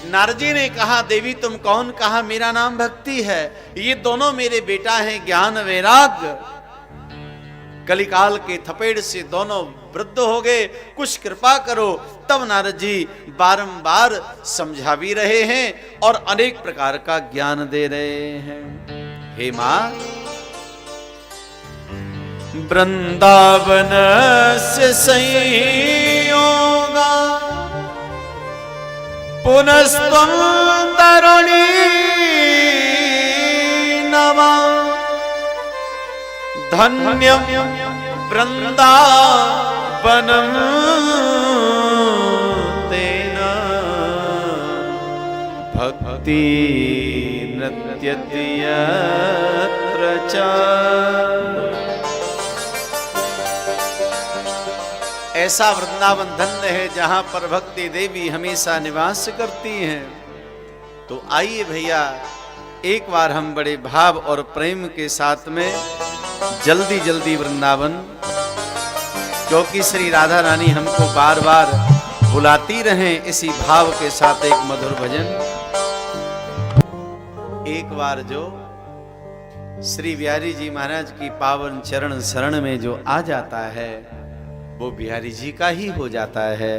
नारद जी ने कहा देवी तुम कौन? कहा मेरा नाम भक्ति है, ये दोनों मेरे बेटा हैं ज्ञान वैराग्य। कलिकाल के थपेड़ से दोनों वृद्ध हो गए, कुछ कृपा करो। तब नारद जी बारंबार समझा भी रहे हैं और अनेक प्रकार का ज्ञान दे रहे हैं। हे मां, वृंदावन से संयोगा पुनस्त्वं तरुणी नवा धन्यं वृंदावनं तेन भक्ति नृत्यति यत्र च। ऐसा वृंदावन धन्य है जहां पर भक्ति देवी हमेशा निवास करती हैं। तो आइए भैया एक बार हम बड़े भाव और प्रेम के साथ में जल्दी जल्दी वृंदावन, क्योंकि श्री राधा रानी हमको बार बार बुलाती रहें, इसी भाव के साथ एक मधुर भजन। एक बार जो श्री बिहारी जी महाराज की पावन चरण शरण में जो आ जाता है वो बिहारी जी का ही हो जाता है।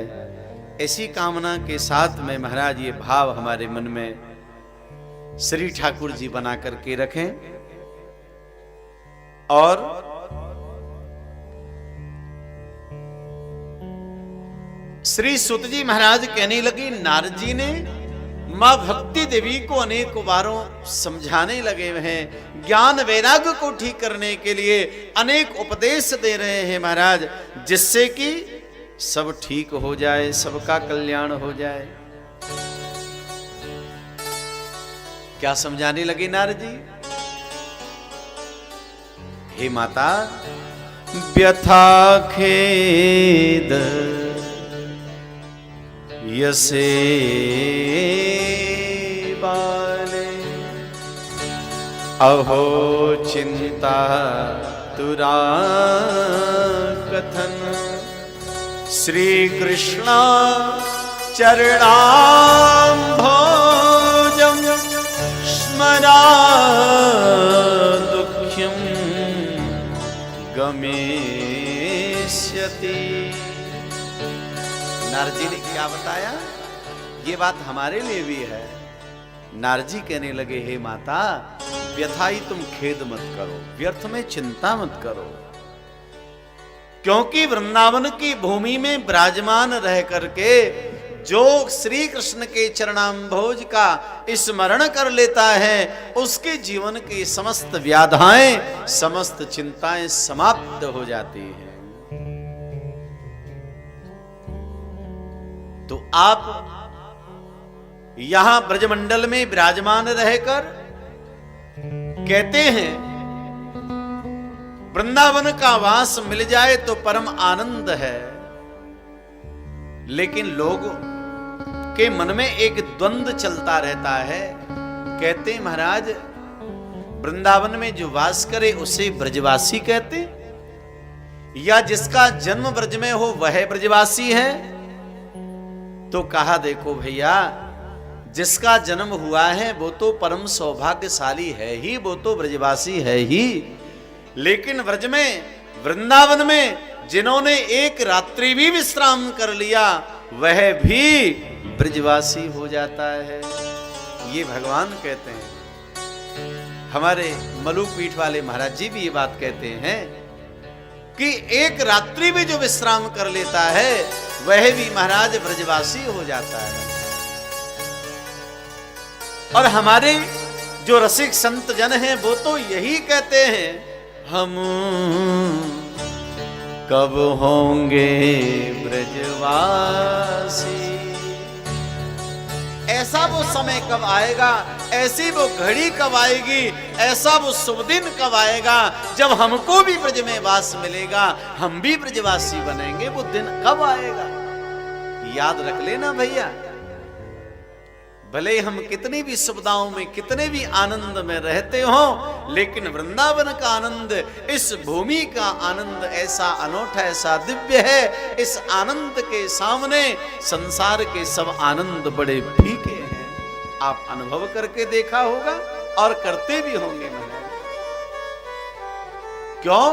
ऐसी कामना के साथ में महाराज ये भाव हमारे मन में श्री ठाकुर जी बना करके रखें। और श्री सुत जी महाराज कहने लगे, नारद जी ने मां भक्ति देवी को अनेक बारों समझाने लगे हैं, ज्ञान वैराग्य को ठीक करने के लिए अनेक उपदेश दे रहे हैं महाराज, जिससे कि सब ठीक हो जाए, सबका कल्याण हो जाए। क्या समझाने लगे नारद जी? हे माता, व्यथा खेद यसे बाले अहो चिंता तुरा कथन श्री कृष्ण चरणाम्भोजं स्मरा दुःख्यं गमेष्यति। नारद जी ने क्या बताया? ये बात हमारे लिए भी है। नारद जी कहने लगे, हे माता, व्यथाई तुम खेद मत करो, व्यर्थ में चिंता मत करो, क्योंकि वृंदावन की भूमि में विराजमान रह करके जो श्री कृष्ण के चरणाम्भोज का स्मरण कर लेता है, उसके जीवन की समस्त व्याधाएं, समस्त चिंताएं समाप्त हो जाती हैं। तो आप यहां ब्रजमंडल में विराजमान रहकर कहते हैं वृंदावन का वास मिल जाए तो परम आनंद है, लेकिन लोग के मन में एक द्वंद्व चलता रहता है। कहते महाराज, वृंदावन में जो वास करे उसे ब्रजवासी कहते, या जिसका जन्म ब्रज में हो वह ब्रजवासी है? तो कहा देखो भैया, जिसका जन्म हुआ है वो तो परम सौभाग्यशाली है ही, वो तो ब्रजवासी है ही, लेकिन ब्रज में वृंदावन में जिन्होंने एक रात्रि भी विश्राम कर लिया वह भी ब्रजवासी हो जाता है। ये भगवान कहते हैं। हमारे मलुक पीठ वाले महाराज जी भी ये बात कहते हैं कि एक रात्रि भी जो विश्राम कर लेता है वह भी महाराज ब्रजवासी हो जाता है। और हमारे जो रसिक संत जन हैं वो तो यही कहते हैं, हम कब होंगे ब्रजवासी। ऐसा वो समय कब आएगा, ऐसी वो घड़ी कब आएगी, ऐसा वो शुभ दिन कब आएगा जब हमको भी ब्रज में वास मिलेगा, हम भी ब्रजवासी बनेंगे। वो दिन कब आएगा याद रख लेना भैया। भले हम कितनी भी सुविधाओं में, कितने भी आनंद में रहते हो, लेकिन वृंदावन का आनंद, इस भूमि का आनंद ऐसा अनोखा, ऐसा दिव्य है। इस आनंद के सामने संसार के सब आनंद बड़े फीके हैं। आप अनुभव करके देखा होगा और करते भी होंगे महाराज। क्यों?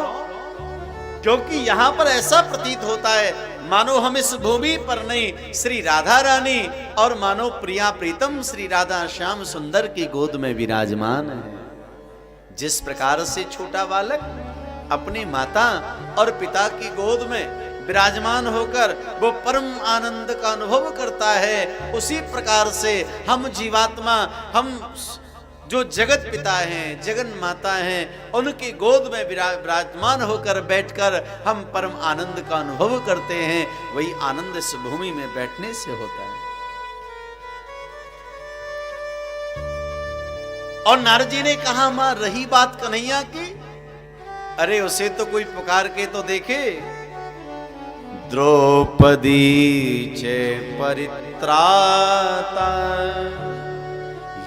क्योंकि यहां पर ऐसा प्रतीत होता है मानो हम इस भूमि पर नहीं, श्री राधा रानी और मानो प्रिया प्रीतम श्री राधा श्याम सुंदर की गोद में विराजमान है। जिस प्रकार से छोटा बालक अपनी माता और पिता की गोद में विराजमान होकर वो परम आनंद का अनुभव करता है, उसी प्रकार से हम जीवात्मा, हम जो जगत पिता हैं, जगन माता हैं, उनकी गोद में विराजमान होकर बैठकर हम परम आनंद का अनुभव करते हैं। वही आनंद इस भूमि में बैठने से होता है। और नारद जी ने कहा, मां रही बात कन्हैया की, अरे उसे तो कोई पुकार के तो देखे। द्रौपदी चे परित्राता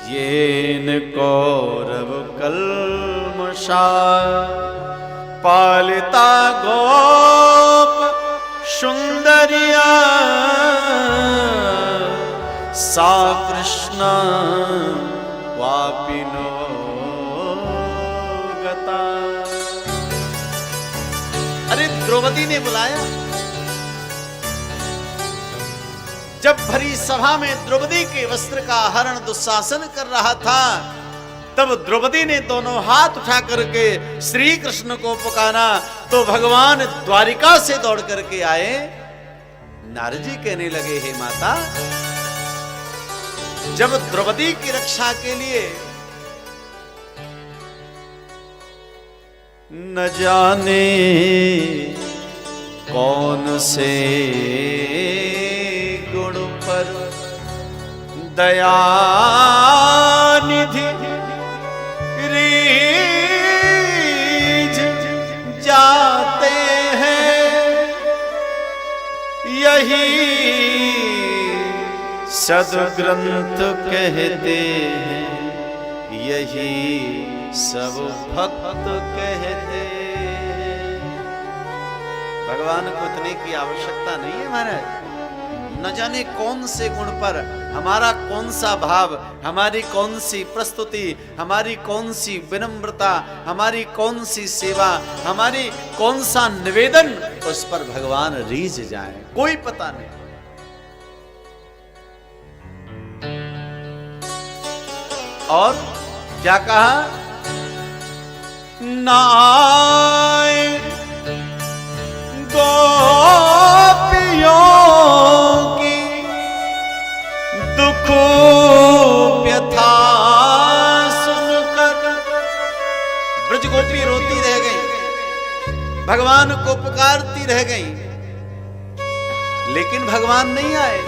येन कौरव कल्मषा पालिता गोप सुंदरिया सा कृष्ण वापिनो गता। अरे द्रौपदी ने बुलाया। जब भरी सभा में द्रौपदी के वस्त्र का हरण दुशासन कर रहा था, तब द्रौपदी ने दोनों हाथ उठा करके श्री कृष्ण को पुकारा, तो भगवान द्वारिका से दौड़ करके आए। नारद जी कहने लगे, हे माता, जब द्रौपदी की रक्षा के लिए न जाने कौन से गुण पर दया निधि रीझ जाते हैं, यही सद्ग्रंथ कहते हैं, यही सब भक्त कहते हैं। भगवान को इतने की आवश्यकता नहीं है महाराज। न जाने कौन से गुण पर हमारा कौन सा भाव, हमारी कौन सी प्रस्तुति, हमारी कौन सी विनम्रता, हमारी कौन सी सेवा, हमारी कौन सा निवेदन, उस पर भगवान रीझ जाए, कोई पता नहीं। और क्या कहा? नाय गोपियों की दुख व्यथा सुनकर ब्रज गोपी रोती रह गई, भगवान को पुकारती रह गई, लेकिन भगवान नहीं आए।